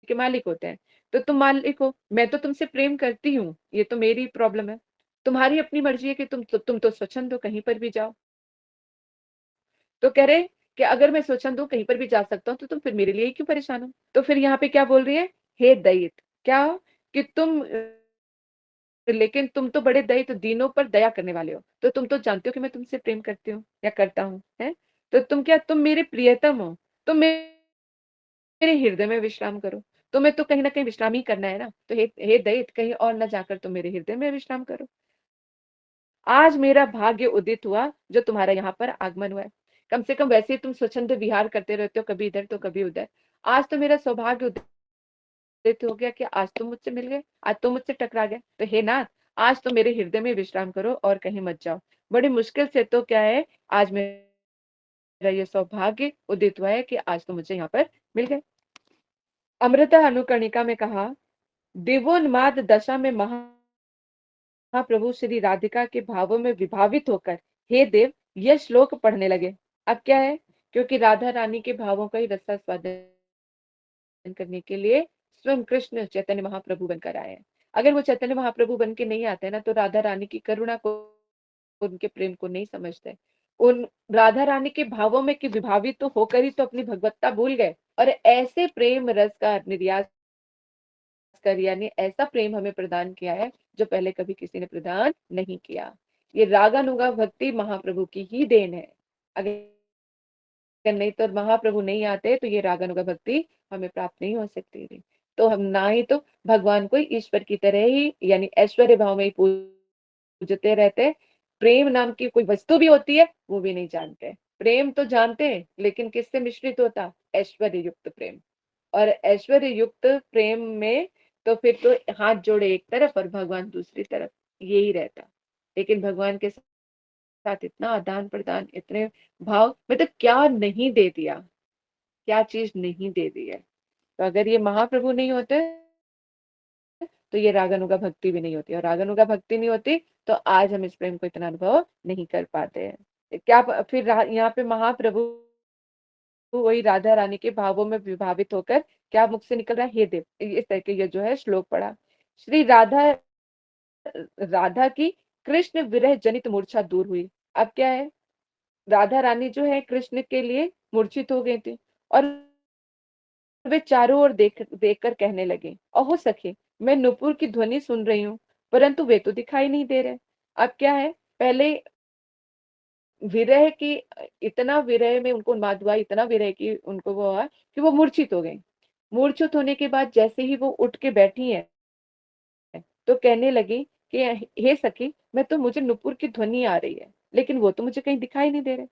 के मालिक होते हैं, तो तुम मालिक हो, मैं तो तुमसे प्रेम करती हूँ, ये तो मेरी प्रॉब्लम है, तुम्हारी अपनी मर्जी है कि तुम तो स्वच्छंद हो, कहीं पर भी जाओ। तो कह रहे कि अगर मैं स्वच्छंद हूँ, कहीं पर भी जा सकता हूँ, तो तुम फिर मेरे लिए क्यों परेशान हो। तो फिर यहाँ पे क्या बोल रही है, हे दैत, क्या कि तुम, लेकिन तुम तो बड़े दयित, तो दीनों पर दया करने वाले हो, तो तुम तो जानते हो कि मैं तुमसे प्रेम करती हूँ या करता हूँ, है। तो तुम क्या, तुम मेरे प्रियतम हो, तो मेरे हृदय में विश्राम करो। तुम्हें तो कहीं ना कहीं विश्राम ही करना है ना, तो हे दैत, कहीं और न जाकर तुम मेरे हृदय में विश्राम करो। आज मेरा भाग्य उदित हुआ जो तुम्हारा यहाँ पर आगमन हुआ है। कम से कम वैसे ही तुम स्वच्छंद विहार करते रहते हो, कभी इधर तो कभी उधर, आज तो मेरा सौभाग्य उदित हो गया कि आज तुम मुझसे मिल गए, आज तुम मुझसे टकरा गए। तो हे नाथ, आज तो मेरे हृदय में विश्राम करो और कहीं मत जाओ। बड़ी मुश्किल से तो क्या है, आज मेरा ये सौभाग्य उदित हुआ है कि आज तो मुझे यहाँ पर मिल गए। अमृता अनुकर्णिका में कहा, दिवोन्माद दशा में महाप्रभु श्री राधिका के भावों में विभावित होकर हे देव यह श्लोक पढ़ने लगे। अब क्या है, क्योंकि राधा रानी के भावों का ही रसास्वादन करने के लिए स्वयं कृष्ण चैतन्य महाप्रभु बनकर आए हैं। अगर वो चैतन्य महाप्रभु बन के नहीं आते ना, तो राधा रानी की करुणा को, उनके प्रेम को नहीं समझते। उन राधा रानी के भावों में कि विभावित तो होकर ही तो अपनी भगवत्ता भूल गए, और ऐसे प्रेम रस का निर्यास कर, यानी ऐसा प्रेम हमें प्रदान किया है जो पहले कभी किसी ने प्रदान नहीं किया। ये रागानुगा भक्ति महाप्रभु की ही देन है। अगर नहीं तो महाप्रभु नहीं आते तो ये रागानुगा भक्ति हमें प्राप्त नहीं हो सकती थी। तो हम ना ही तो भगवान को ईश्वर की तरह ही, यानी ऐश्वर्य भाव में ही पूजते रहते, प्रेम नाम की कोई वस्तु भी होती है वो भी नहीं जानते। प्रेम तो जानते हैं, लेकिन किससे मिश्रित होता, ऐश्वर्य युक्त प्रेम। और ऐश्वर्य युक्त प्रेम में तो फिर तो हाथ जोड़े एक तरफ और भगवान दूसरी तरफ, यही रहता। लेकिन भगवान के साथ इतना आदान प्रदान, इतने भाव, मतलब क्या नहीं दे दिया, क्या चीज नहीं दे दी है। तो अगर ये महाप्रभु नहीं होते तो ये रागानुगा भक्ति भी नहीं होती, और रागानुगा भक्ति नहीं होती तो आज हम इस प्रेम को इतना अनुभव नहीं कर पाते हैं। क्या फिर यहाँ पे महाप्रभु वही राधा रानी के भावों में विभावित होकर क्या मुख से निकल रहा है, हे देव, इस तरह के ये जो है श्लोक पढ़ा। श्री राधा राधा की कृष्ण विरह जनित मूर्छा दूर हुई। अब क्या है, राधा रानी जो है कृष्ण के लिए मूर्छित हो गई थी, और वे चारों ओर देखकर कहने लगे, अहो सखे, मैं नुपुर की ध्वनि सुन रही हूँ, परंतु वे तो दिखाई नहीं दे रहे। अब क्या है, पहले विरह की, इतना विरह में उनको उन्माद हुआ, इतना विरह की उनको वो हुआ कि वो मूर्छित हो गई। मूर्छित होने के बाद जैसे ही वो उठ के बैठी है तो कहने लगी कि हे सखी, मैं तो, मुझे नुपुर की ध्वनि आ रही है, लेकिन वो तो मुझे कहीं दिखाई नहीं दे रहे।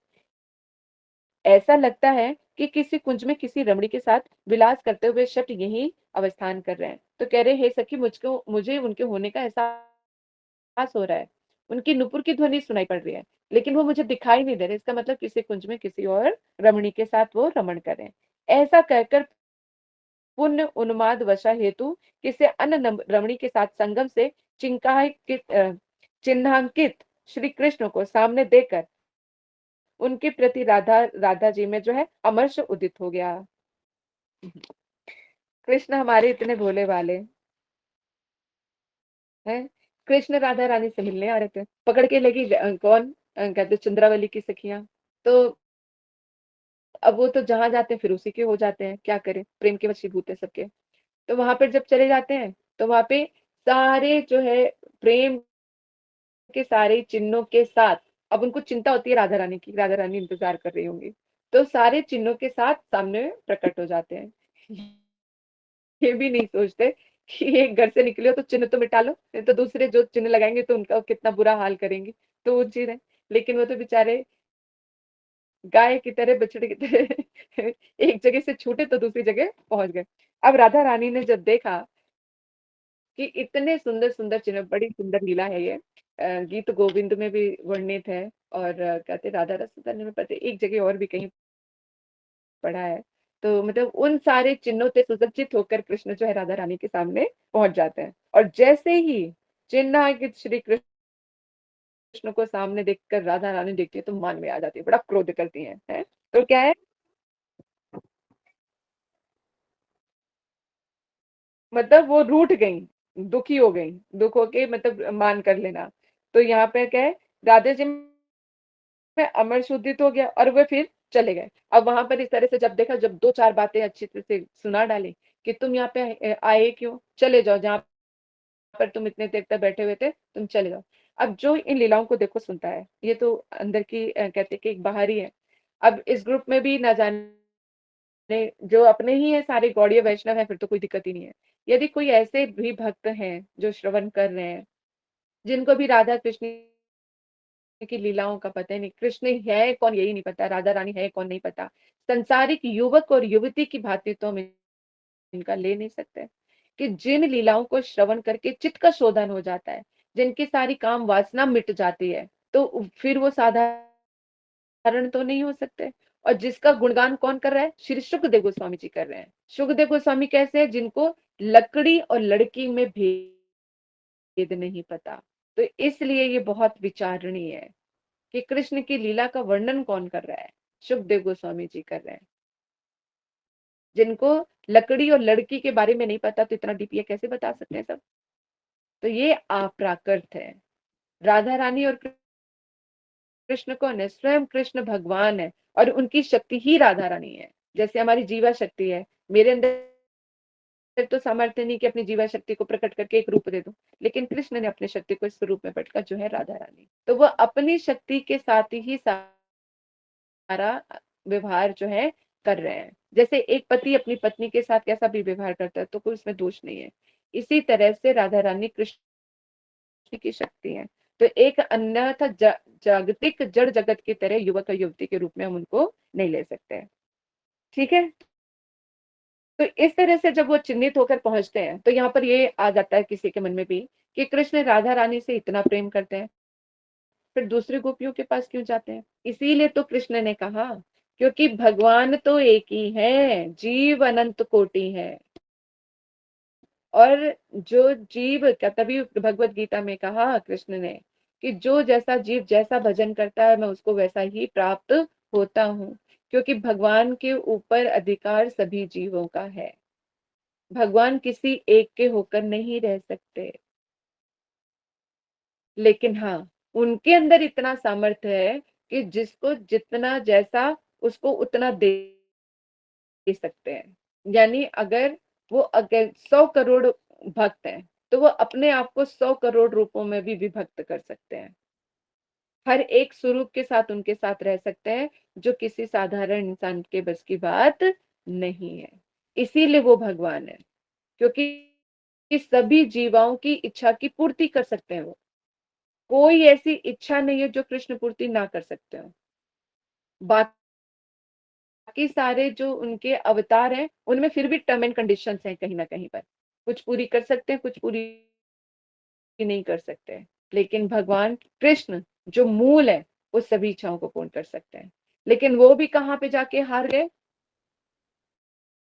ऐसा लगता है कि किसी कुंज में किसी रमणी के साथ विलास करते हुए शट यही अवस्थान कर रहे हैं। तो कह रहे, हे सखी, मुझे उनके होने का एहसास हो रहा है, उनकी नुपुर की ध्वनि सुनाई पड़ रही है, लेकिन वो मुझे दिखाई नहीं दे रहे। इसका मतलब किसी कुंज में किसी और रमणी के साथ वो रमण कर रहे हैं। ऐसा कहकर पुण्य उन्माद वशा हेतु किसी अन्य रमणी के साथ संगम से चिन्हांकित श्री कृष्ण को सामने देकर उनके प्रति राधा जी में जो है अमर्ष उदित हो गया। कृष्ण हमारे इतने भोले वाले हैं। कृष्ण राधा रानी से मिलने आ रहे थे, पकड़ के लेगी कौन, कहते चंद्रावली की सखियां। तो अब वो तो जहां जाते हैं फिर उसी के हो जाते हैं, क्या करें, प्रेम के वशीभूत है सबके। तो वहां पर जब चले जाते हैं तो वहां पे सारे जो है प्रेम के सारे चिन्हों के साथ, अब उनको चिंता होती है राधा रानी की, राधा रानी इंतजार कर रही होंगी, तो सारे चिन्हों के साथ सामने प्रकट हो जाते हैं। ये भी नहीं सोचते कि एक घर से निकले हो तो चिन्ह तो मिटा लो, नहीं तो दूसरे जो चिन्ह लगाएंगे तो उनका कितना बुरा हाल करेंगे। तो वो चीज है, लेकिन वो तो बेचारे गाय की तरह, बछड़े की तरह एक जगह से छूटे तो दूसरी जगह पहुंच गए। अब राधा रानी ने जब देखा कि इतने सुंदर सुंदर चिन्ह, बड़ी सुंदर लीला है ये, गीत गोविंद में भी वर्णित है, और कहते राधा रस में पढ़ते एक जगह और भी कहीं पढ़ा है। तो मतलब उन सारे चिन्हों से सुसज्जित होकर कृष्ण जो है राधा रानी के सामने पहुंच जाते हैं, और जैसे ही चिन्हांकित श्री कृष्ण को सामने देखकर राधा रानी देखती है तो मान में आ जाती है, बड़ा क्रोध करती है? तो क्या है, मतलब वो रूठ गई, दुखी हो गई, दुख होके मतलब मान कर लेना। तो यहाँ पे क्या है, राधे जी में अमर शुद्धित हो गया और वे फिर चले गए। अब वहां पर इस तरह से जब देखा, जब दो चार बातें अच्छी तरह से सुना डाली कि तुम यहाँ पे आए क्यों, चले जाओ, जहाँ पर तुम इतने देर तक बैठे हुए थे तुम चले जाओ। अब जो इन लीलाओं को देखो सुनता है, ये तो अंदर की कहते कि एक बाहरी है। अब इस ग्रुप में भी ना जाने जो अपने ही है सारे गौड़ीय वैष्णव है, फिर तो कोई दिक्कत ही नहीं है। यदि कोई ऐसे भी भक्त हैं जो श्रवण कर रहे हैं, जिनको भी राधा कृष्ण की लीलाओं का पता ही नहीं, कृष्ण है कौन यही नहीं पता, राधा रानी है कौन नहीं पता, संसारिक युवक और युवती की भांति तो हम इनका ले नहीं सकते, कि जिन लीलाओं को श्रवण करके चित्त का शोधन हो जाता है, जिनकी सारी काम वासना मिट जाती है, तो फिर वो साधारण तो नहीं हो सकते। और जिसका गुणगान कौन कर रहा है, श्री सुखदेव गोस्वामी जी कर रहे हैं। सुखदेव गोस्वामी कैसे है, जिनको लकड़ी और लड़की में भेद नहीं पता। तो इसलिए ये बहुत विचारणीय है कि कृष्ण की लीला का वर्णन कौन कर रहा है, सुखदेव गोस्वामी जी कर रहे हैं। जिनको लकड़ी और लड़की के बारे में नहीं पता तो इतना डीप ये कैसे बता सकते हैं सब। तो ये अप्राकृत है। राधा रानी और कृष्ण कौन है, स्वयं कृष्ण भगवान है, और उनकी शक्ति ही राधा रानी है। जैसे हमारी जीवा शक्ति है, मेरे अंदर तो सामर्थ्य नहीं कि अपनी जीवा शक्ति को प्रकट करके एक रूप दे दूं, लेकिन कृष्ण ने अपनी शक्ति को इस स्वरूप में प्रकट, जो है राधा रानी, तो वह अपनी शक्ति के साथ ही सारा व्यवहार जो है कर रहे हैं। जैसे एक पति अपनी पत्नी के साथ कैसा भी व्यवहार करता है तो कोई उसमें दोष नहीं है, इसी तरह से राधा रानी कृष्ण की शक्ति है। तो एक अन्यथा जागतिक जड़ जगत की तरह युवक और युवती के रूप में हम उनको नहीं ले सकते। ठीक है, तो इस तरह से जब वो चिन्हित होकर पहुंचते हैं तो यहाँ पर ये आ जाता है किसी के मन में भी कि कृष्ण राधा रानी से इतना प्रेम करते हैं, फिर दूसरी गोपियों के पास क्यों जाते हैं? इसीलिए तो कृष्ण ने कहा, क्योंकि भगवान तो एक ही है, जीव अनंत कोटि है। और जो जीव का, तभी भगवत गीता में कहा कृष्ण ने कि जो जैसा जीव जैसा भजन करता है मैं उसको वैसा ही प्राप्त होता हूँ, क्योंकि भगवान के ऊपर अधिकार सभी जीवों का है। भगवान किसी एक के होकर नहीं रह सकते, लेकिन हाँ, उनके अंदर इतना सामर्थ्य है कि जिसको जितना जैसा उसको उतना दे सकते हैं। यानी अगर 100 करोड़ भक्त हैं तो वो अपने आप को 100 करोड़ रूपों में भी विभक्त कर सकते हैं। हर एक स्वरूप के साथ उनके साथ रह सकते हैं, जो किसी साधारण इंसान के बस की बात नहीं है। इसीलिए वो भगवान है, क्योंकि सभी जीवाओं की इच्छा की पूर्ति कर सकते हैं वो। कोई ऐसी इच्छा नहीं है जो कृष्ण पूर्ति ना कर सकते हो। बाकी सारे जो उनके अवतार हैं उनमें फिर भी टर्म एंड कंडीशंस हैं कहीं ना कहीं पर, कुछ पूरी कर सकते हैं, कुछ पूरी नहीं कर सकते हैं। लेकिन भगवान कृष्ण जो मूल है वो सभी इच्छाओं को पूर्ण कर सकते हैं। लेकिन वो भी कहाँ पे जाके हार गए?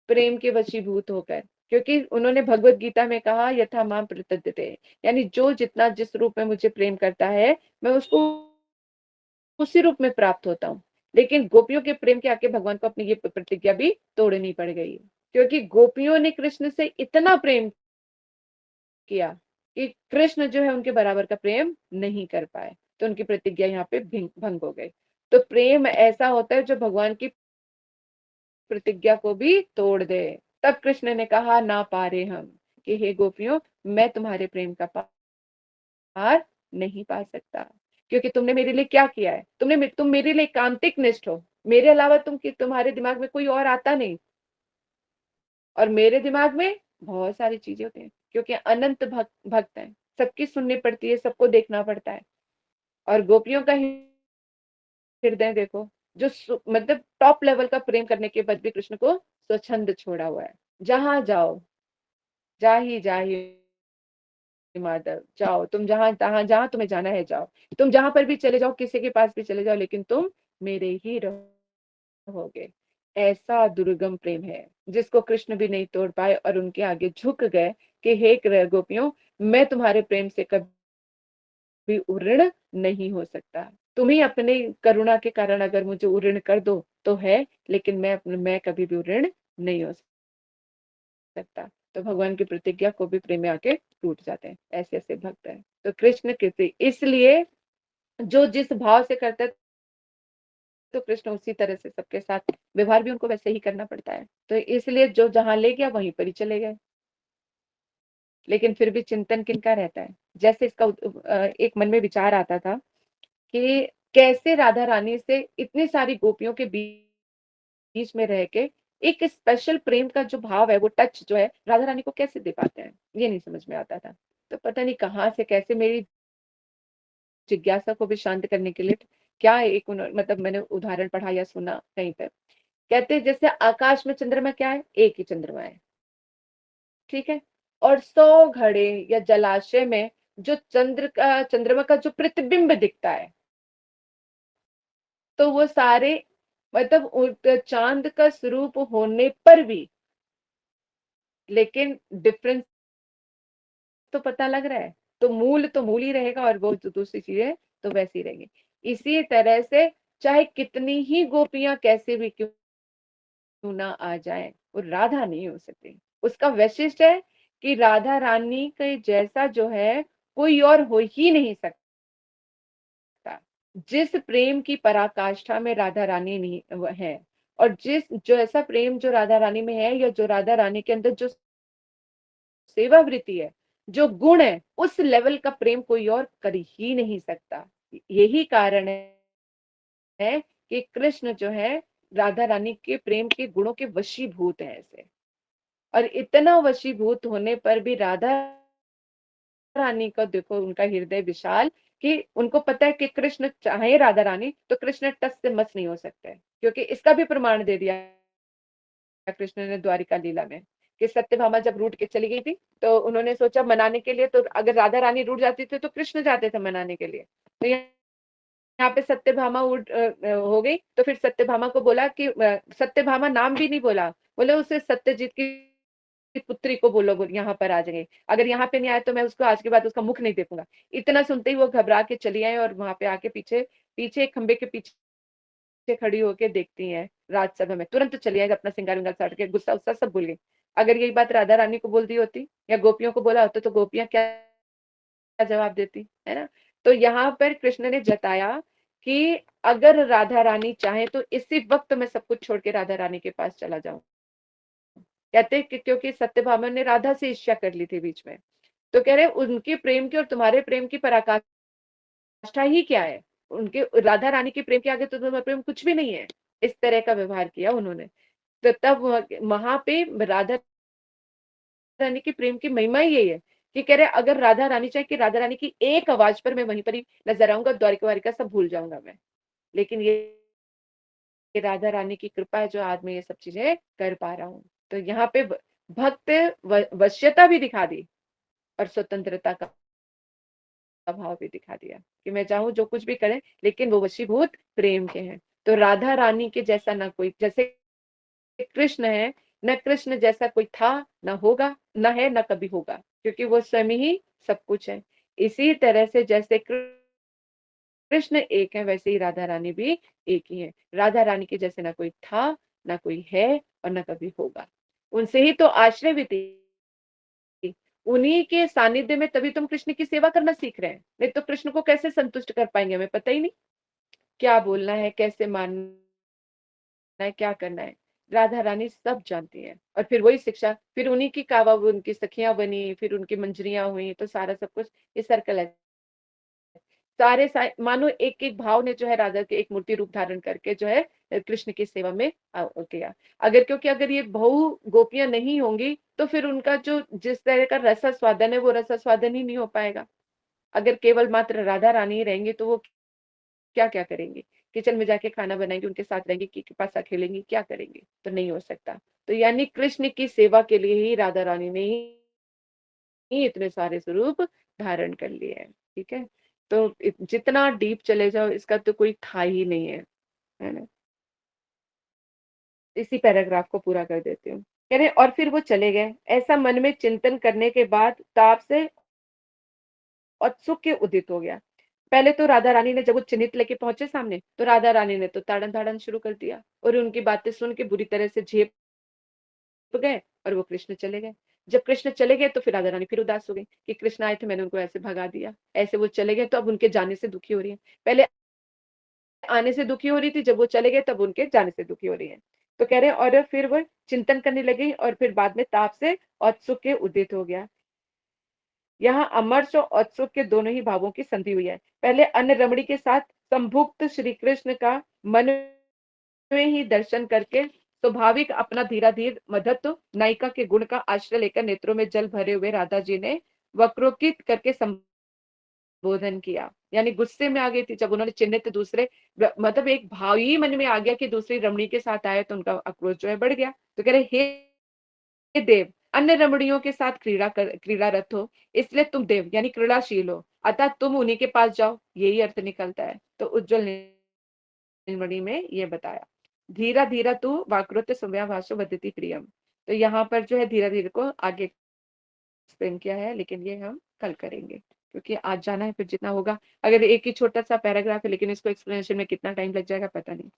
प्रेम के वशीभूत होकर, क्योंकि उन्होंने भगवत गीता में कहा यथा माम प्रपद्यते, यानी जो जितना जिस रूप में मुझे प्रेम करता है मैं उसको उसी रूप में प्राप्त होता हूँ। लेकिन गोपियों के प्रेम के आगे भगवान को अपनी ये प्रतिज्ञा भी तोड़नी पड़ गई, क्योंकि गोपियों ने कृष्ण से इतना प्रेम किया कि कृष्ण जो है उनके बराबर का प्रेम नहीं कर पाए, तो उनकी प्रतिज्ञा यहाँ पे भंग हो गई। तो प्रेम ऐसा होता है जो भगवान की प्रतिज्ञा को भी तोड़ दे। तब कृष्ण ने कहा ना पारे हम, कि हे गोपियों, मैं तुम्हारे प्रेम का पार नहीं पा सकता, क्योंकि तुमने मेरे लिए क्या किया है? तुम मेरे लिए कांतिक निष्ठ हो, मेरे अलावा तुम्हारे दिमाग में कोई और आता नहीं, और मेरे दिमाग में बहुत सारी चीजें होती हैं, क्योंकि अनंत भक्त हैं, सबकी सुननी पड़ती है, सबको देखना पड़ता है। और गोपियों का हृदय देखो, जो मतलब टॉप लेवल का प्रेम करने के बाद भी कृष्ण को स्वच्छंद छोड़ा हुआ है। जहां जाओ, जा ही माधव, जाओ तुम, जहां तुम्हें जाना है जाओ, तुम जहां पर भी चले जाओ, किसी के पास भी चले जाओ, लेकिन तुम मेरे ही रहोगे। ऐसा दुर्गम प्रेम है जिसको कृष्ण भी नहीं तोड़ पाए, और उनके आगे झुक गए कि हे गोपियों, मैं तुम्हारे प्रेम से कभी उऋण नहीं हो सकता। तुम ही अपने करुणा के कारण अगर मुझे उऋण कर दो तो है, लेकिन मैं कभी भी उऋण नहीं हो सकता। तो भगवान की प्रतिज्ञा को भी प्रेम में आके टूट जाते हैं, ऐसे ऐसे भक्त हैं। तो कृष्ण कृति इसलिए जो जिस भाव से करता है, तो कृष्ण उसी तरह से सबके साथ व्यवहार भी उनको वैसे ही करना पड़ता है। तो इसलिए जो जहां ले गया वहीं पर ही चले गए। लेकिन फिर भी चिंतन किनका रहता है? जैसे इसका एक मन में विचार आता था कि कैसे राधा रानी से इतनी सारी गोपियों के बीच में रह के एक स्पेशल प्रेम का जो भाव है, वो टच जो है, राधा रानी को कैसे दे पाते हैं, ये नहीं समझ में आता था। तो पता नहीं कहाँ से कैसे मेरी जिज्ञासा को भी शांत करने के लिए क्या एक मतलब मैंने उदाहरण पढ़ा या सुना कहीं पर, कहते हैं जैसे आकाश में चंद्रमा क्या है? एक ही चंद्रमा है, ठीक है। और 100 घड़े या जलाशय में जो चंद्रमा का जो प्रतिबिंब दिखता है, तो वो सारे मतलब चांद का स्वरूप होने पर भी, लेकिन डिफरेंस तो पता लग रहा है। तो मूल ही रहेगा, और वो जो दूसरी चीजें तो वैसी रहेंगी। इसी तरह से चाहे कितनी ही गोपियां कैसे भी क्यों ना आ जाए, वो राधा नहीं हो सकती। उसका वैशिष्ट्य है कि राधा रानी के जैसा जो है कोई और हो ही नहीं सकता। जिस प्रेम की पराकाष्ठा में राधा रानी नहीं है, और जो ऐसा प्रेम जो राधा रानी में है, या जो राधा रानी के अंदर जो सेवा वृत्ति है, जो गुण है, उस लेवल का प्रेम कोई और कर ही नहीं सकता। यही कारण है कि कृष्ण जो है राधा रानी के प्रेम के गुणों के वशीभूत है ऐसे। और इतना वशीभूत होने पर भी राधा रानी का देखो, उनका हृदय विशाल, कि उनको पता है कि कृष्ण चाहे राधा रानी तो कृष्ण टस से मस नहीं हो सकते, क्योंकि इसका भी प्रमाण दे दिया कृष्ण ने द्वारिका लीला में, कि सत्यभामा जब रूठ के चली गई थी तो उन्होंने सोचा मनाने के लिए, तो अगर राधा रानी रूठ जाती थी तो कृष्ण जाते थे मनाने के लिए। तो यहाँ पे सत्यभामा हो गई, तो फिर सत्यभामा को बोला कि सत्यभामा नाम भी नहीं बोला, बोले उसे सत्यजीत की पुत्री को बोलो, यहाँ पर आ जाएंगे, अगर यहाँ पे नहीं आए तो मैं उसको आज के बाद उसका मुख नहीं देखूंगा। इतना सुनते ही वो घबरा के चली आई और वहां पे आके पीछे पीछे एक खंबे के पीछे खड़ी होके देखती हैं राजसभा में, तुरंत चली आई, अपना सिंगार विंगार साट के गुस्सा उस्सा सब भूल गई। अगर यही बात राधा रानी को बोल दी होती या गोपियों को बोला होता तो गोपियां क्या जवाब देती, है ना। तो यहाँ पर कृष्ण ने जताया कि अगर राधा रानी चाहे तो इसी वक्त मैं सब कुछ छोड़ के राधा रानी के पास चला जाऊं। कहते कि क्योंकि सत्यभामा ने राधा से ईर्ष्या कर ली थी बीच में, तो कह रहे उनके प्रेम की और तुम्हारे प्रेम की पराकाष्ठा ही क्या है, उनके राधा रानी के प्रेम के आगे तो तुम्हारा प्रेम कुछ भी नहीं है। इस तरह का व्यवहार किया उन्होंने। तो तब वहां पे राधा रानी के प्रेम की महिमा ही यही है कि कह रहे अगर राधा रानी चाहे कि राधा रानी की एक आवाज पर मैं वहीं पर ही नजर आऊंगा, द्वारिका वारिका सब भूल जाऊंगा मैं। लेकिन ये राधा रानी की कृपा है जो आज मैं ये सब चीजें कर पा रहा हूँ। तो यहाँ पे भक्त वश्यता भी दिखा दी और स्वतंत्रता का भाव भी दिखा दिया कि मैं चाहूँ जो कुछ भी करें, लेकिन वो वशीभूत प्रेम के हैं। तो राधा रानी के जैसा ना कोई, जैसे कृष्ण है, न कृष्ण जैसा कोई था, न होगा, न है, न कभी होगा, क्योंकि वो स्वयं ही सब कुछ है। इसी तरह से जैसे कृष्ण एक है, वैसे ही राधा रानी भी एक ही है। राधा रानी के जैसे ना कोई था, ना कोई है और न कभी होगा। उनसे ही तो आश्रय भी थी, उन्हीं के सानिध्य में तभी तुम कृष्ण की सेवा करना सीख रहे हैं, नहीं तो कृष्ण को कैसे संतुष्ट कर पाएंगे, हमें पता ही नहीं क्या बोलना है, कैसे मानना है, क्या करना है। राधा रानी सब जानती है और फिर वही शिक्षा, फिर उन्हीं की कावा उनकी सखियां बनी, फिर उनकी मंजरियां हुई, तो सारा सब कुछ ये सर्कल है। मानो एक एक भाव ने जो है राधा के एक मूर्ति रूप धारण करके जो है कृष्ण की सेवा में किया। अगर क्योंकि अगर ये बहु गोपियां नहीं होंगी तो फिर उनका जो जिस तरह का रस स्वादन है वो रस स्वादन ही नहीं हो पाएगा। अगर केवल मात्र राधा रानी ही रहेंगे तो वो क्या क्या करेंगे, किचन में जाके खाना बनाएंगे, उनके साथ रहेंगे कि पासा खेलेंगे, क्या करेंगे, तो नहीं हो सकता। तो यानी कृष्ण की सेवा के लिए ही राधा रानी ने ही इतने सारे स्वरूप धारण कर लिए हैं। ठीक है, तो जितना डीप चले जाओ इसका तो कोई था ही नहीं है ना। इसी पैराग्राफ को पूरा कर देती हूँ। कह रहे और फिर वो चले गए, ऐसा मन में चिंतन करने के बाद ताप से उत्सुक के उदित हो गया। पहले तो राधा रानी ने जब वो चिन्हित लेके पहुंचे सामने, तो राधा रानी ने तो ताड़न ताड़न शुरू कर दिया और उनकी बातें सुन के बुरी तरह से झेप गए और वो कृष्ण चले गए। जब कृष्ण चले गए तो फिर राधा रानी फिर उदास हो गई कि कृष्ण आए थे, मैंने उनको ऐसे भगा दिया, ऐसे वो चले गए, तो अब उनके जाने से दुखी हो रही है। पहले आने से दुखी हो रही थी, जब वो चले गए तब उनके जाने से दुखी हो रही है। तो कह रहे और फिर वो चिंतन करने लगी और फिर बाद में ताप से औत्सुक के उदित हो गया। यहाँ अमर्ष और औत्सुक के दोनों ही भावों की संधि हुई है। पहले अन्य रमणी के साथ संभुक्त श्री कृष्ण का मन में ही दर्शन करके स्वाभाविक अपना धीराधीर मधत्व नायिका के गुण का आश्रय लेकर नेत्रों में जल भरे हुए राधा जी ने वक्रोकित करके संबोधन किया। यानी गुस्से में आ गई थी जब उन्होंने चिन्हित दूसरे, मतलब एक भाव ही मन में आ गया कि दूसरी रमणी के साथ आए तो उनका आक्रोश जो है बढ़ गया। तो कह रहे हे देव, अन्य रमणियों के साथ क्रीड़ारत हो, इसलिए तुम देव यानी क्रीड़ाशील हो, अतः तुम उन्हीं के पास जाओ, यही अर्थ निकलता है। तो उज्जवल नीलमणि में ये बताया, धीरा धीरा तू वाक्रोत संव्याभाषो वदति प्रियम। तो यहाँ पर जो है धीरा धीरे को आगे एक्सप्लेन किया है, लेकिन ये हम कल करेंगे क्योंकि आज जाना है, फिर जितना होगा। अगर एक ही छोटा सा पैराग्राफ है लेकिन इसको एक्सप्लेनेशन में कितना टाइम लग जाएगा पता नहीं।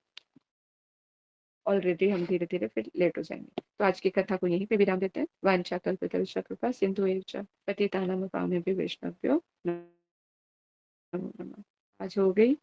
ऑलरेडी हम धीरे धीरे फिर लेट हो जाएंगे। तो आज की कथा को यहीं पे विराम देते हैं। वांछा कल्पतरुश्च कृपा सिंधु एव च पतितानां पावनेभ्यो वैष्णवेभ्यो नमो नमः। आज हो गई